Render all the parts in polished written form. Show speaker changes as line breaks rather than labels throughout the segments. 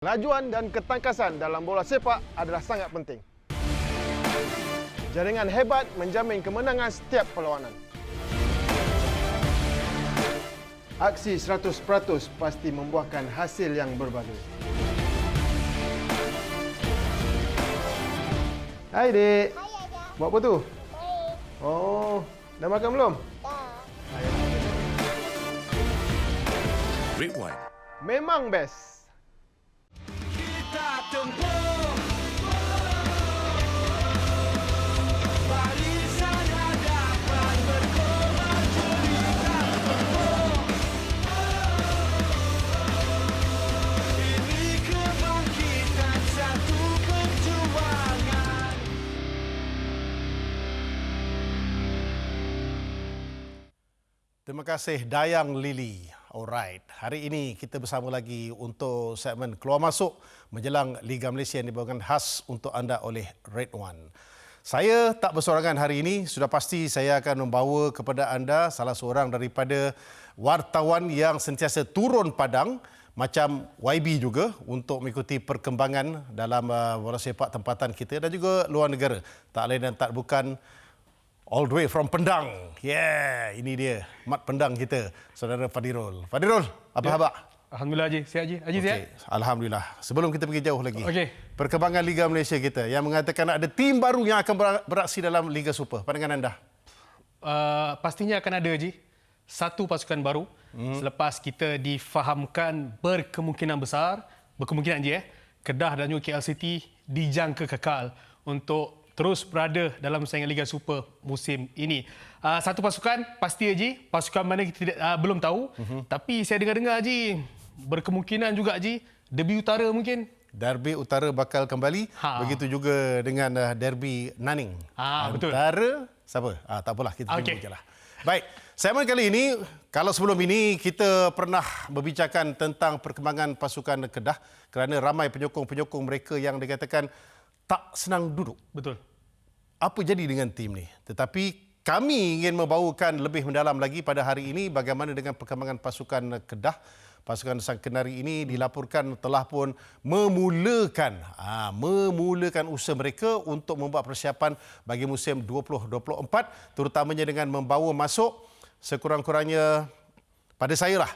Kelajuan dan ketangkasan dalam bola sepak adalah sangat penting. Jaringan hebat menjamin kemenangan setiap perlawanan. Aksi 100% pasti membuahkan hasil yang berbagi. Hai, Dek.
Hai, Ayah.
Buat apa tu?
Baik.
Oh, dah makan belum?
Dah.
Red Wine.
Memang best.
Kita tempuh barisan hadapan berkorban cerita tempuh. Ini kebangkitan satu perjuangan.
Terima kasih Dayang Lili. Alright, hari ini kita bersama lagi untuk segmen Keluar Masuk menjelang Liga Malaysia yang dibawakan khas untuk anda oleh Red One. Saya tak bersorangan hari ini, sudah pasti saya akan membawa kepada anda salah seorang daripada wartawan yang sentiasa turun padang macam YB juga untuk mengikuti perkembangan dalam bola sepak tempatan kita dan juga luar negara. Tak lain dan tak bukan all the way from Pendang. Yeah, ini dia mat Pendang kita, saudara Fadirul. Fadirul, apa khabar?
Alhamdulillah Haji, sihat Haji. Haji sihat?
Alhamdulillah. Sebelum kita pergi jauh lagi,
Perkembangan
Liga Malaysia kita yang mengatakan ada tim baru yang akan beraksi dalam Liga Super. Pandangan anda?
Pastinya akan ada Haji. Satu pasukan baru selepas kita difahamkan berkemungkinan besar, berkemungkinan je Kedah dan juga KL City dijangka kekal untuk terus berada dalam saingan Liga Super musim ini. Satu pasukan pasti Haji, pasukan mana kita tidak, belum tahu. Tapi saya dengar-dengar Haji, berkemungkinan juga Haji, Derby Utara mungkin.
Derby Utara bakal kembali. Begitu juga dengan Derby Naning.
Betul.
Antara siapa? Tak apalah, kita tunggu je lah. Baik, segmen kali ini, kalau sebelum ini kita pernah membicarakan tentang perkembangan pasukan Kedah kerana ramai penyokong-penyokong mereka yang dikatakan tak senang duduk.
Betul.
Apa jadi dengan tim ni? Tetapi kami ingin membawakan lebih mendalam lagi pada hari ini bagaimana dengan perkembangan pasukan Kedah. Pasukan Sang Kenari ini dilaporkan telah pun memulakan usaha mereka untuk membuat persiapan bagi musim 2024, terutamanya dengan membawa masuk sekurang-kurangnya pada saya lah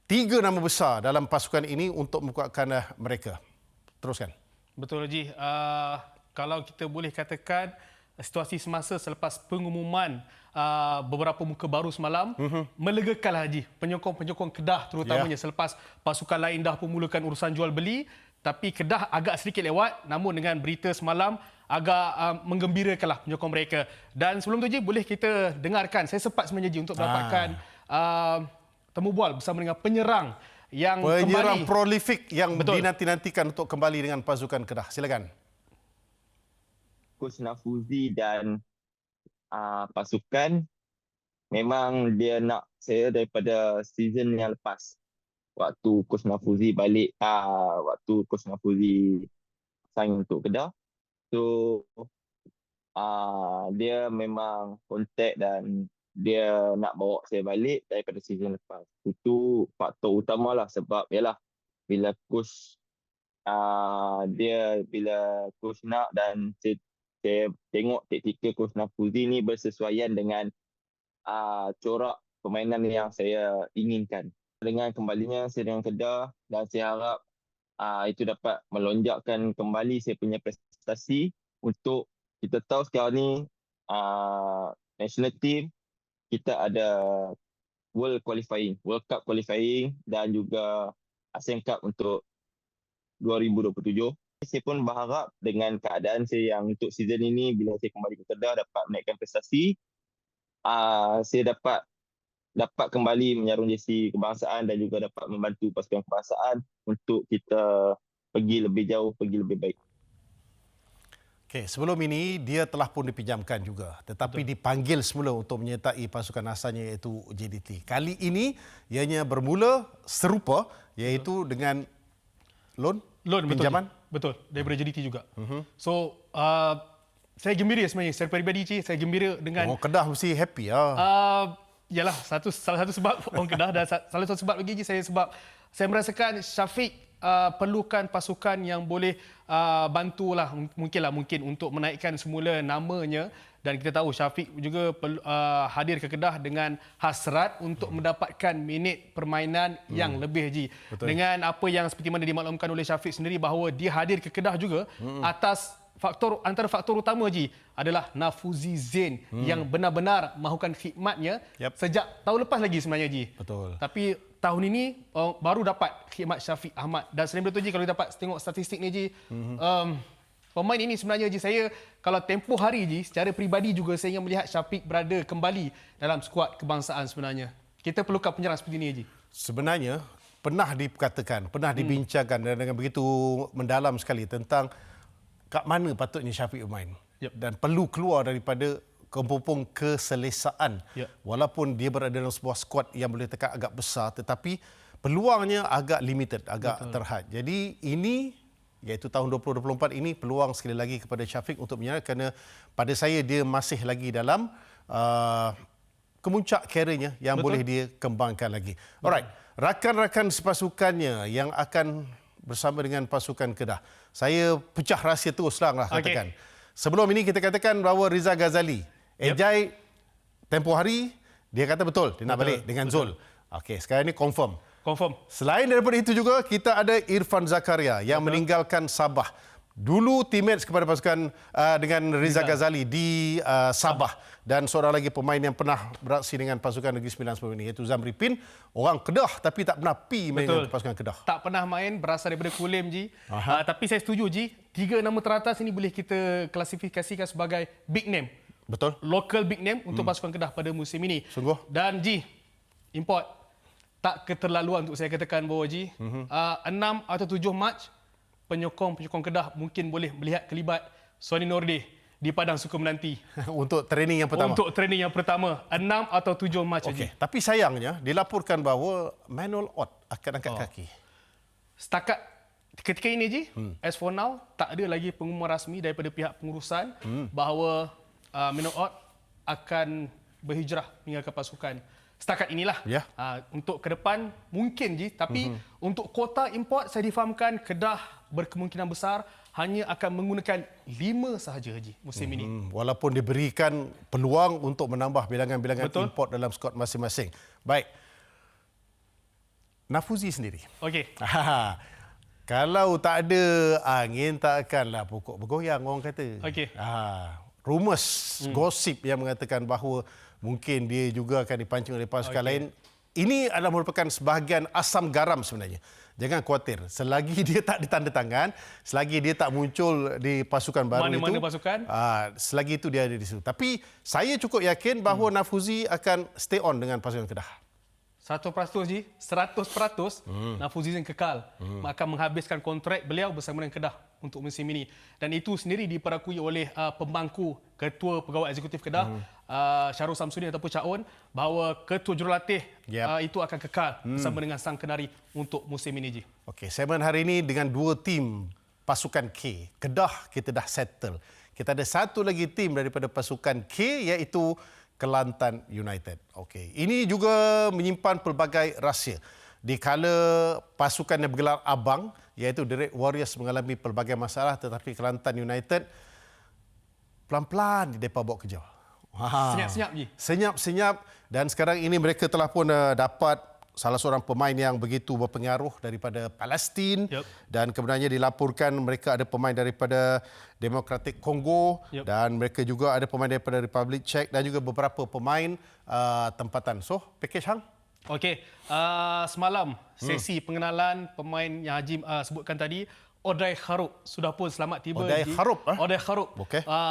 3 nama besar dalam pasukan ini untuk menguatkan mereka. Teruskan.
Betul Haji. Kalau kita boleh katakan situasi semasa selepas pengumuman beberapa muka baru semalam melegakanlah Haji penyokong-penyokong Kedah terutamanya selepas pasukan lain dah pun mulakan urusan jual beli, tapi Kedah agak sedikit lewat, namun dengan berita semalam agak menggembirakanlah penyokong mereka. Dan sebelum tu Haji, boleh kita dengarkan, saya sempat sebenarnya Haji untuk dapatkan temu bual bersama dengan penyerang kembali,
prolifik yang dinanti-nantikan untuk kembali dengan pasukan Kedah. Silakan.
Coach Nafuzi dan pasukan memang dia nak saya daripada season yang lepas. Waktu Coach Nafuzi balik, waktu Coach Nafuzi sign untuk Kedah. So dia memang kontak dan dia nak bawa saya balik daripada season lepas. Itu faktor utamalah sebab yalah bila coach bila coach nak dan saya tengok taktikal Coach Nafuzi ni bersesuaian dengan corak permainan yang saya inginkan. Dengan kembalinya saya dengan Kedah dan saya harap itu dapat melonjakkan kembali saya punya prestasi untuk kita tahu sekarang ni national team kita ada World Cup qualifying dan juga ASEAN Cup untuk 2027. Saya pun berharap dengan keadaan saya yang untuk season ini bila saya kembali ke Kedah dapat menaikkan prestasi, saya dapat kembali menyarung jersey kebangsaan dan juga dapat membantu pasukan kebangsaan untuk kita pergi lebih jauh, pergi lebih baik.
Okey, sebelum ini dia telah pun dipinjamkan juga, tetapi dipanggil semula untuk menyertai pasukan asalnya iaitu JDT. Kali ini ianya bermula serupa iaitu dengan loan pinjaman.
Betul, daripada JDT juga. So, saya gembira sebenarnya. Secara peribadi, Cik, saya gembira dengan...
Orang Kedah mesti happy lah.
Yalah, salah satu sebab orang Kedah dan salah satu sebab lagi, Cik, sebab saya merasakan Syafiq perlukan pasukan yang boleh bantulah mungkin untuk menaikkan semula namanya. Dan kita tahu Syafiq juga hadir ke Kedah dengan hasrat untuk mendapatkan minit permainan yang lebih, Ji.
Betul.
Dengan apa yang seperti mana dimaklumkan oleh Syafiq sendiri bahawa dia hadir ke Kedah juga atas antara faktor utama, Ji, adalah Nafuzi Zain yang benar-benar mahukan khidmatnya sejak tahun lepas lagi sebenarnya, Ji.
Betul.
Tapi tahun ini baru dapat khidmat Syafiq Ahmad. Dan selain itu, Ji, kalau kita dapat tengok statistik ni, Ji, pemain ini sebenarnya, Ji, saya kalau tempoh hari, Ji, secara peribadi juga saya ingin melihat Syafiq berada kembali dalam skuad kebangsaan sebenarnya. Kita perlukan penyerang seperti ini, Ji.
Sebenarnya pernah dikatakan, pernah dibincangkan dan dengan begitu mendalam sekali tentang kat mana patutnya Syafiq bermain. Dan perlu keluar daripada kempupung keselesaan. Walaupun dia berada dalam sebuah skuad yang boleh tekan agak besar, tetapi peluangnya agak limited, agak terhad. Jadi ini, iaitu tahun 2024 ini, peluang sekali lagi kepada Syafiq untuk menyerang, kerana pada saya dia masih lagi dalam kemuncak karirnya yang boleh dia kembangkan lagi. Alright, rakan-rakan sepasukannya yang akan bersama dengan pasukan Kedah. Saya pecah rahsia terus lah katakan. Sebelum ini kita katakan bahawa Riza Ghazali, Ejai tempoh hari, dia kata betul, dia nak balik dengan Zul. Okey, sekarang ini confirm. Selain daripada itu juga, kita ada Irfan Zakaria yang meninggalkan Sabah. Dulu teammates kepada pasukan dengan Riza Ghazali di Sabah. Dan seorang lagi pemain yang pernah beraksi dengan pasukan Negeri Sembilan sebelum ini, iaitu Zamri Pin. Orang Kedah tapi tak pernah pergi main dengan pasukan Kedah.
Tak pernah main, berasal daripada Kulim, Ji. Tapi saya setuju, Ji. 3 nama teratas ini boleh kita klasifikasikan sebagai big name.
Betul.
Local big name untuk pasukan Kedah pada musim ini.
Sungguh.
Dan, Ji, import tak keterlaluan untuk saya katakan bahawa, Ji, 6 atau 7 Mac, penyokong-penyokong Kedah mungkin boleh melihat kelibat Sony Nordeh di Padang Suka Melanti.
Untuk training yang pertama.
Untuk training yang pertama. 6 atau 7 Mac, Ji.
Tapi sayangnya, dilaporkan bahawa Manuel Ott akan angkat kaki.
Setakat ketika ini, Ji, as for now, tak ada lagi pengumuman rasmi daripada pihak pengurusan bahawa Manuel Ott akan berhijrah meninggalkan pasukan. Setakat inilah. Untuk ke depan mungkin, Ji, tapi untuk kuota import saya difahamkan Kedah berkemungkinan besar hanya akan menggunakan 5 sahaja, Ji, musim ini.
Walaupun diberikan peluang untuk menambah bilangan-bilangan import dalam skuad masing-masing. Baik. Nafuzi sendiri.
Okey.
Kalau tak ada angin, tak akanlah pokok bergoyang, orang kata.
Okey.
Rumus, gosip yang mengatakan bahawa mungkin dia juga akan dipancing oleh pasukan lain. Ini adalah merupakan sebahagian asam garam sebenarnya. Jangan khawatir. Selagi dia tak ditandatangan, selagi dia tak muncul di pasukan baru
mana-mana pasukan,
selagi itu dia ada di situ. Tapi saya cukup yakin bahawa Nafuzi akan stay on dengan pasukan Kedah.
100%, Ji, 100% Nafuzi Zain kekal akan menghabiskan kontrak beliau bersama dengan Kedah untuk musim ini. Dan itu sendiri diperakui oleh pemangku Ketua Pegawai Eksekutif Kedah, Syahrul Samsudin ataupun Cak On, bahawa Ketua Jurulatih itu akan kekal bersama dengan Sang Kenari untuk musim ini, Ji. Okey,
segmen hari ini dengan 2 tim pasukan K. Kedah kita dah settle. Kita ada satu lagi tim daripada pasukan K, iaitu Kelantan United. Okey, ini juga menyimpan pelbagai rahsia. Di kala pasukan yang bergelar abang, iaitu The Red Warriors, mengalami pelbagai masalah, tetapi Kelantan United pelan-pelan mereka bawa kejar.
Senyap-senyap, Ji.
Senyap-senyap, dan sekarang ini mereka telah pun dapat salah seorang pemain yang begitu berpengaruh daripada Palestin, dan kebenarnya dilaporkan mereka ada pemain daripada Demokratik Kongo, dan mereka juga ada pemain daripada Republik Czech dan juga beberapa pemain tempatan. So, package hang?
Okey, semalam sesi pengenalan pemain yang Haji sebutkan tadi, Odai Kharup sudah pun selamat tiba.
Odai Kharup?
Odai Kharup,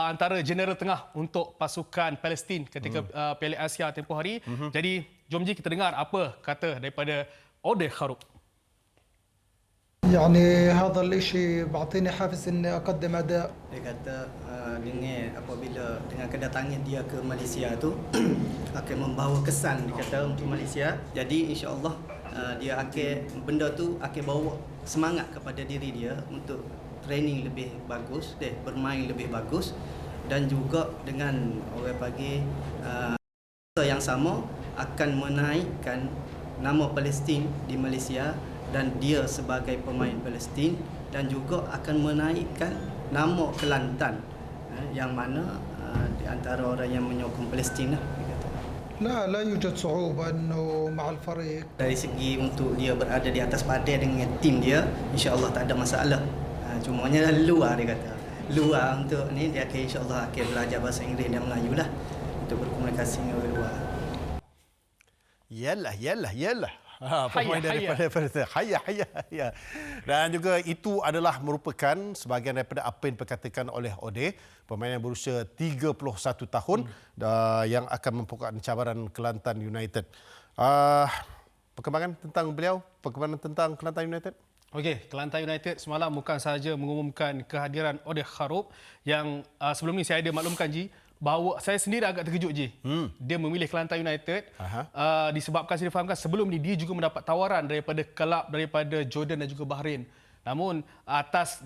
antara jeneral tengah untuk pasukan Palestin ketika Piala Asia tempoh hari. Jadi, jom Ji kita dengar apa kata daripada Odai Kharup.
يعني هذا الاشي بعطيني حافز اني اقدم اداء.
Dia kata dengan apabila dengan kedatangan dia ke Malaysia tu akan membawa kesan, dia kata, untuk Malaysia. Jadi insya-Allah dia akan, benda tu akan bawa semangat kepada diri dia untuk training lebih bagus, bermain lebih bagus, dan juga dengan orang panggil yang sama akan menaikkan nama Palestin di Malaysia dan dia sebagai pemain Palestin dan juga akan menaikkan nama Kelantan yang mana di antara orang yang menyokong Palestin lah.
لا يوجد صعوبة أنه مع الفريق.
Dari segi untuk dia berada di atas padang dengan tim dia, insya-Allah tak ada masalah. Cumanya luar dia kata. Luar untuk ni dia akan insya-Allah akan belajar bahasa Inggeris dan Melayu lah untuk berkomunikasi dengan orang luar.
Yalah. Pemain daripada Perth. Hayya. Dan juga itu adalah merupakan sebahagian daripada apa yang diperkatakan oleh Ode, pemain yang berusia 31 tahun yang akan mempunyai cabaran Kelantan United. Perkembangan tentang beliau, perkembangan tentang Kelantan United?
Okey, Kelantan United semalam bukan sahaja mengumumkan kehadiran Ode Kharoub yang sebelum ni saya ada maklumkan Ji, bahawa saya sendiri agak terkejut Ji. Dia memilih Kelantan United disebabkan saya fahamkan sebelum ni dia juga mendapat tawaran daripada kelab daripada Jordan dan juga Bahrain. Namun atas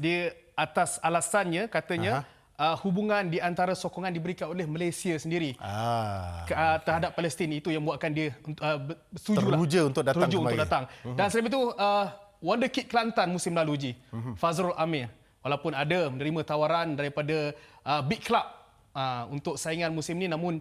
alasannya katanya hubungan di antara sokongan diberikan oleh Malaysia sendiri terhadap Palestin, itu yang buatkan dia
teruja untuk datang kembali.
Dan selain itu Wonder Kid Kelantan musim lalu Ji, Fazrul Amir, walaupun ada menerima tawaran daripada big club untuk saingan musim ni, namun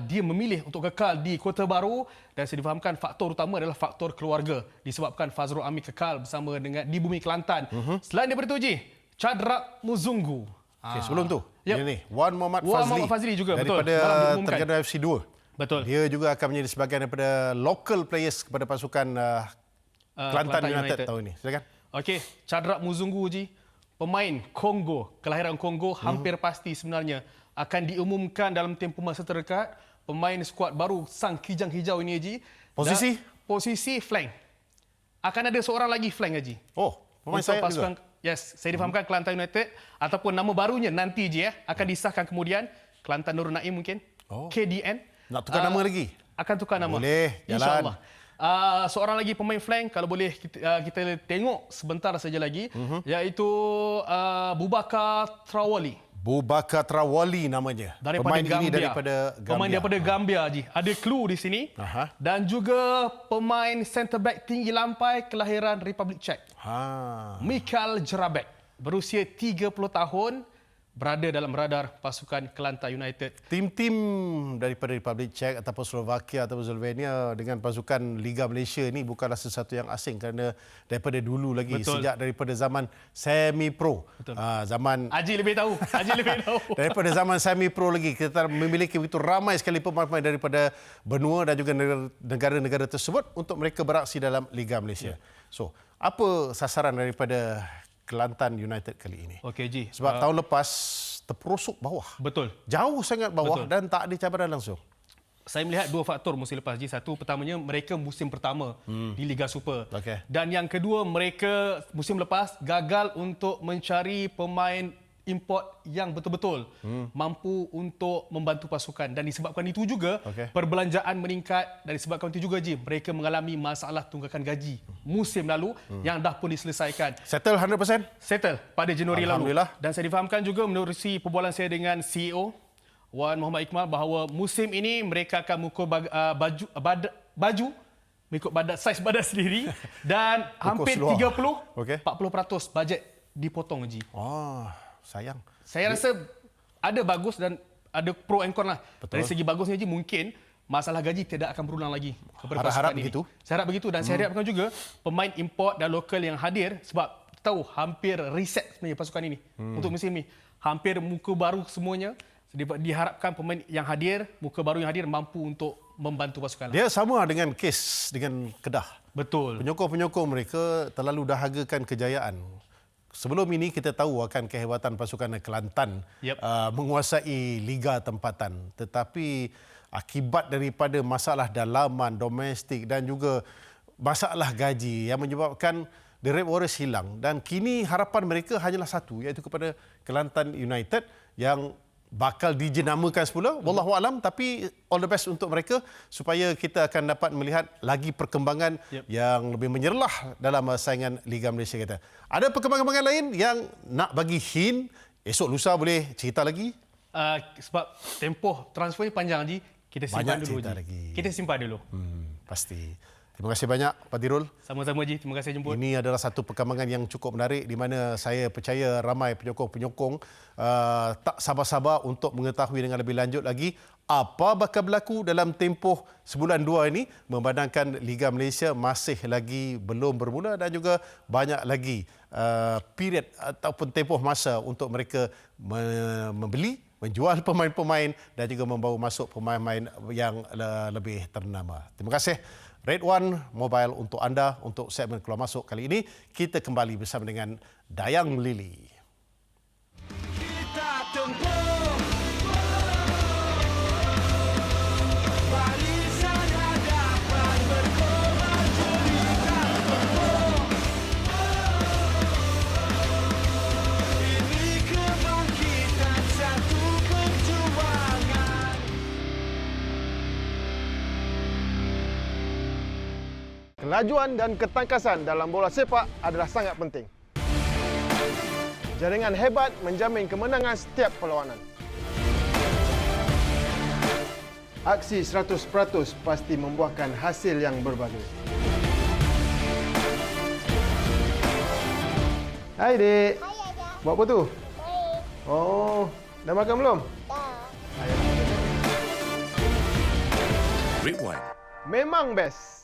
dia memilih untuk kekal di Kota Baru dan saya difahamkan faktor utama adalah faktor keluarga disebabkan Fazrul Amir kekal bersama dengan di bumi Kelantan. Selain daripada itu Ji, Chadrak Muzungu.
Okay, sebelum tu, ini Wan Muhammad
Fazli juga
daripada Terengganu FC 2.
Betul.
Dia juga akan menjadi sebahagian daripada local players kepada pasukan Kelantan United tahun ini. Silakan.
Okey, Chadrak Muzungu Ji, pemain Kongo, kelahiran Kongo, hampir pasti sebenarnya akan diumumkan dalam tempoh masa terdekat. Pemain skuad baru sang kijang hijau ini Haji. Posisi flank. Akan ada seorang lagi flank Haji.
Oh, pemain sayap juga.
Yes, saya difahamkan Kelantan United ataupun nama barunya nanti Haji akan disahkan kemudian Kelantan Nurul Naim mungkin. KDN.
Nak tukar nama lagi?
Akan tukar nama.
Boleh, jalan.
InsyaAllah. Seorang lagi pemain flank kalau boleh kita tengok sebentar saja lagi iaitu Boubacar Traoré.
Boubacar Traoré namanya.
Pemain
ini daripada Gambia.
Pemain daripada Gambia Haji. Ada clue di sini. Dan juga pemain centre back tinggi lampai kelahiran Republik Czech. Michal Jerabek, berusia 30 tahun, berada dalam radar pasukan Kelantan United.
Tim-tim daripada Republik Czech ataupun Slovakia ataupun Slovenia dengan pasukan Liga Malaysia ini bukanlah sesuatu yang asing kerana daripada dulu lagi.
Betul.
Sejak daripada zaman semi-pro. Zaman
Haji lebih tahu.
daripada zaman semi-pro lagi kita memiliki begitu ramai sekali pemain-pemain daripada benua dan juga negara-negara tersebut untuk mereka beraksi dalam Liga Malaysia. So, apa sasaran daripada Kelantan United kali ini?
Okey Ji.
Sebab tahun lepas terperosok bawah.
Betul.
Jauh sangat bawah. Betul. Dan tak ada cabaran langsung.
Saya melihat dua faktor musim lepas Ji. Satu, pertamanya mereka musim pertama di Liga Super. Dan yang kedua, mereka musim lepas gagal untuk mencari pemain import yang betul-betul mampu untuk membantu pasukan, dan disebabkan itu juga perbelanjaan meningkat, dan disebabkan itu juga Ji, mereka mengalami masalah tunggakan gaji musim lalu yang dah pun diselesaikan.
Settle 100%?
Settle pada Januari lalu. Dan saya difahamkan juga menerusi perbualan saya dengan CEO Wan Muhammad Iqmal bahawa musim ini mereka akan mengukur baju mengikut saiz badan sendiri dan hampir 40% bajet dipotong Ji.
Sayang.
Saya rasa ada bagus dan ada pro and con lah. Betul. Dari segi bagusnya je mungkin masalah gaji tidak akan berulang lagi kepada pasukan ini. Begitu. Saya harap begitu, dan saya harapkan juga pemain import dan lokal yang hadir, sebab tahu hampir reset sebenarnya pasukan ini untuk musim ini. Hampir muka baru semuanya. Diharapkan pemain yang hadir, muka baru yang hadir mampu untuk membantu pasukan.
Dia sama dengan kes dengan Kedah.
Betul.
Penyokong-penyokong mereka terlalu dahagakan kejayaan. Sebelum ini kita tahu akan kehebatan pasukan Kelantan menguasai liga tempatan, tetapi akibat daripada masalah dalaman, domestik dan juga masalah gaji yang menyebabkan The Red Warriors hilang, dan kini harapan mereka hanyalah satu, iaitu kepada Kelantan United yang bakal dijenamakan semula, wallahu alam, tapi all the best untuk mereka supaya kita akan dapat melihat lagi perkembangan yang lebih menyerlah dalam saingan Liga Malaysia kita. Ada perkembangan lain yang nak bagi hint, esok lusa boleh cerita lagi?
Sebab tempoh transfer ni panjang Ji, kita simpan
banyak
dulu
cerita lagi.
Kita simpan dulu.
Pasti. Terima kasih banyak Pak Dirul.
Sama-sama Ji, terima kasih jemput.
Ini adalah satu perkembangan yang cukup menarik di mana saya percaya ramai penyokong-penyokong tak sabar-sabar untuk mengetahui dengan lebih lanjut lagi apa bakal berlaku dalam tempoh sebulan dua ini, memandangkan Liga Malaysia masih lagi belum bermula dan juga banyak lagi period ataupun tempoh masa untuk mereka membeli, menjual pemain-pemain dan juga membawa masuk pemain-pemain yang lebih ternama. Terima kasih Red One Mobile untuk anda untuk segmen Keluar Masuk kali ini. Kita kembali bersama dengan Dayang Lili.
Kita tempuh barisan hadapan berkorban cerita tempuh. Ini kebangkitan satu perjuangan.
Kelajuan dan ketangkasan dalam bola sepak adalah sangat penting. Jaringan hebat menjamin kemenangan setiap perlawanan. Aksi 100% pasti membuahkan hasil yang berbagai. Hai Dek.
Hai Ayah.
Buat apa tu?
Baik.
Oh, dah makan belum?
Dah.
Rewind.
Memang best.